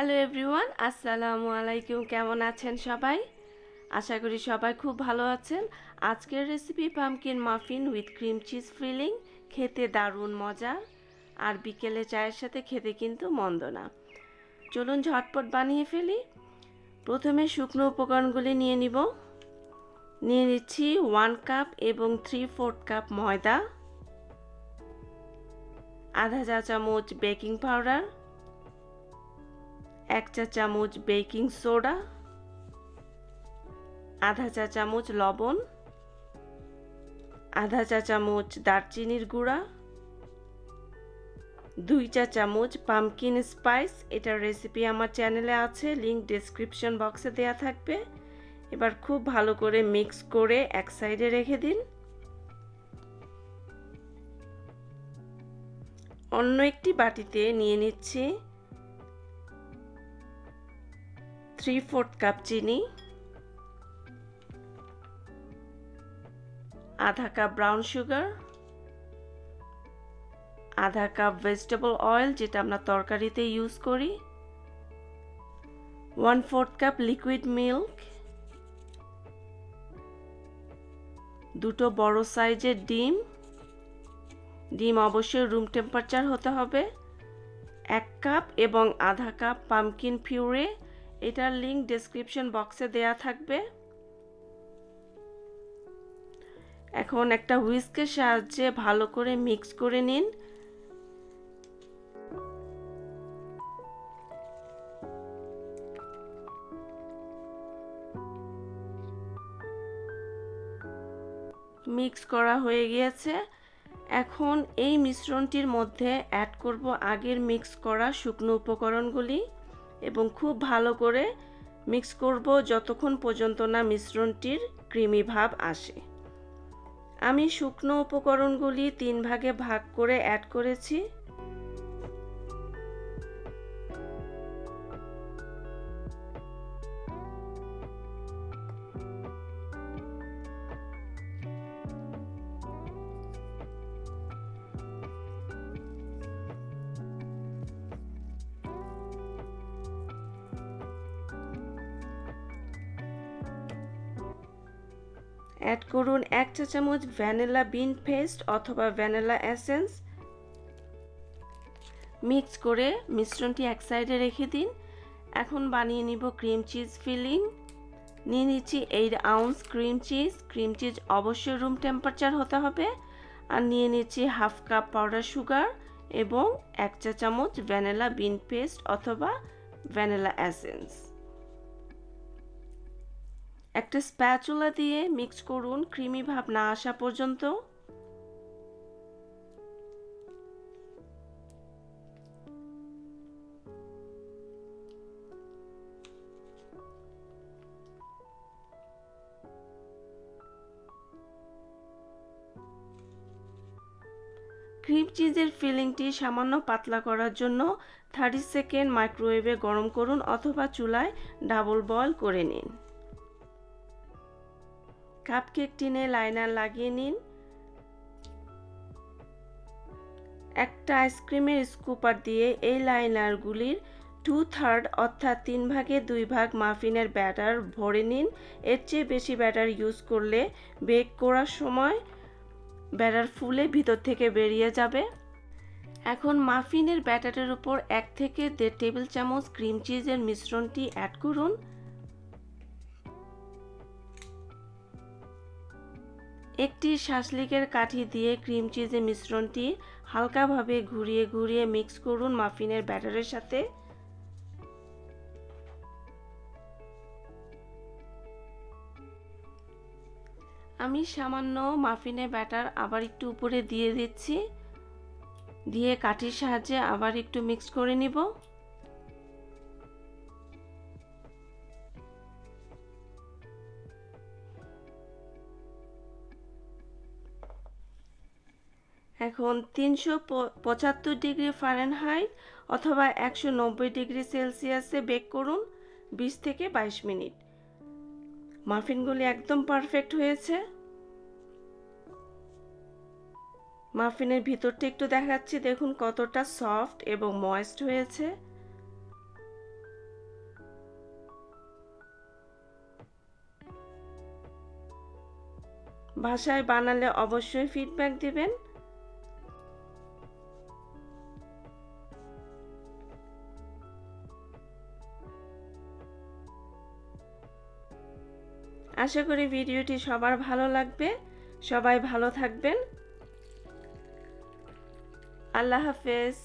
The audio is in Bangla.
হ্যালো এভরিওয়ান, আসসালামু আলাইকুম। কেমন আছেন সবাই? আশা করি সবাই খুব ভালো আছেন। আজকের recipe pumpkin muffin with cream cheese filling. খেতে দারুণ মজা, আর বিকেলে চায়ের সাথে খেতে কিন্তু মন্দ না। চলুন ঝটপট বানিয়ে ফেলি। প্রথমে শুকনো উপকরণগুলি নিয়ে নিচ্ছি 1 কাপ এবং 3/4 কাপ ময়দা, আধা চা চামচ বেকিং পাউডার, 1 চা চামচ বেকিং সোডা, আধা চা চামচ লবণ, আধা চা চামচ দারচিনির গুঁড়া, 2 চা চামচ পামকিন স্পাইস। এটার রেসিপি আমার চ্যানেলে আছে, লিংক ডেসক্রিপশন বক্সে দেয়া থাকবে। এবার খুব ভালো করে মিক্স করে এক সাইডে রেখে দিন। অন্য একটি বাটিতে নিয়ে নিচ্ছি 3/4 কাপ চিনি, আধা কাপ ব্রাউন সুগার, আধা কাপ ভেজিটেবল অয়েল যেটা আমরা তরকারিতে ইউজ করি, 1/4 কাপ লিকুইড মিল্ক, দুটো বড় সাইজের ডিম অবশ্যই রুম টেম্পারেচার হতে হবে, 1 কাপ এবং আধা কাপ পামকিন পিউরে। এটার লিংক ডেসক্রিপশন বক্সে দেয়া থাকবে। এখন একটা হুইস্কের সাহায্যে ভালো করে মিক্স করে নিন। মিক্স করা হয়ে গিয়েছে। এখন এই মিশ্রণটির মধ্যে অ্যাড করব আগের মিক্স করা শুকনো উপকরণগুলি এবং খুব ভালো করে মিক্স করব যতক্ষণ পর্যন্ত না মিশ্রণটির ক্রিমি ভাব আসে। আমি শুকনো উপকরণগুলি 3 ভাগে ভাগ করে অ্যাড করেছি। অ্যাড করুন 1 চা চামচ ভ্যানিলা বিন পেস্ট অথবা ভ্যানিলা এসেন্স। মিক্স করে মিশ্রণটি এক সাইডে রেখে দিন। এখন বানিয়ে নিব ক্রিম চিজ ফিলিং। নিয়ে নিচ্ছি 8 আউন্স ক্রিম চিজ অবশ্যই রুম টেম্পারেচার হতে হবে। আর নিয়ে নিচ্ছি হাফ কাপ পাউডার সুগার এবং 1 চা চামচ ভ্যানিলা বিন পেস্ট অথবা ভ্যানিলা এসেন্স। একটা স্প্যাচুলা দিয়ে মিক্স করুন ক্রিমি ভাব না আসা পর্যন্ত। ক্রিম চিজের ফিলিংটি সামান্য পাতলা করার জন্য 30 সেকেন্ড মাইক্রোওয়েভে গরম করুন অথবা চুলায় ডাবল বয়েল করে নিন। কাপকেক টিনে লাইনার লাগিয়ে নিন। একটা আইসক্রিমের স্কুপার দিয়ে এই লাইনারগুলির 2/3 অর্থাৎ 3 ভাগে 2 ভাগ মাফিনের ব্যাটার ভরে নিন। এর চেয়ে বেশি ব্যাটার ইউজ করলে বেক করার সময় ব্যাটার ফুলে ভিতর থেকে বেরিয়ে যাবে। এখন মাফিনের ব্যাটারের উপর 1 থেকে 1.5 টেবিল চামচ ক্রিম চিজের মিশ্রণটি অ্যাড করুন। একটি শাসলিকের কাঠি দিয়ে ক্রিম চিজের মিশ্রণটি হালকাভাবে ঘুরিয়ে ঘুরিয়ে মিক্স করুন মাফিনের ব্যাটারের সাথে। আমি সামান্য মাফিনের ব্যাটার আবার একটু উপরে দিয়ে দিচ্ছি, দিয়ে কাঠির সাহায্যে আবার একটু মিক্স করে নিব। এখন 375 ডিগ্রি ফারেনহাইট অথবা 190 ডিগ্রি সেলসিয়াসে বেক করুন 20 থেকে 22 মিনিট। মাফিনগুলি একদম পারফেক্ট হয়েছে। মাফিনের ভিতরটা একটু দেখাচ্ছি, দেখুন কতটা সফট এবং ময়েস্ট হয়েছে। বাসায় বানালে অবশ্যই ফিডব্যাক দিবেন। আশা করি ভিডিওটি সবার ভালো লাগবে। সবাই ভালো থাকবেন। আল্লাহ হাফেজ।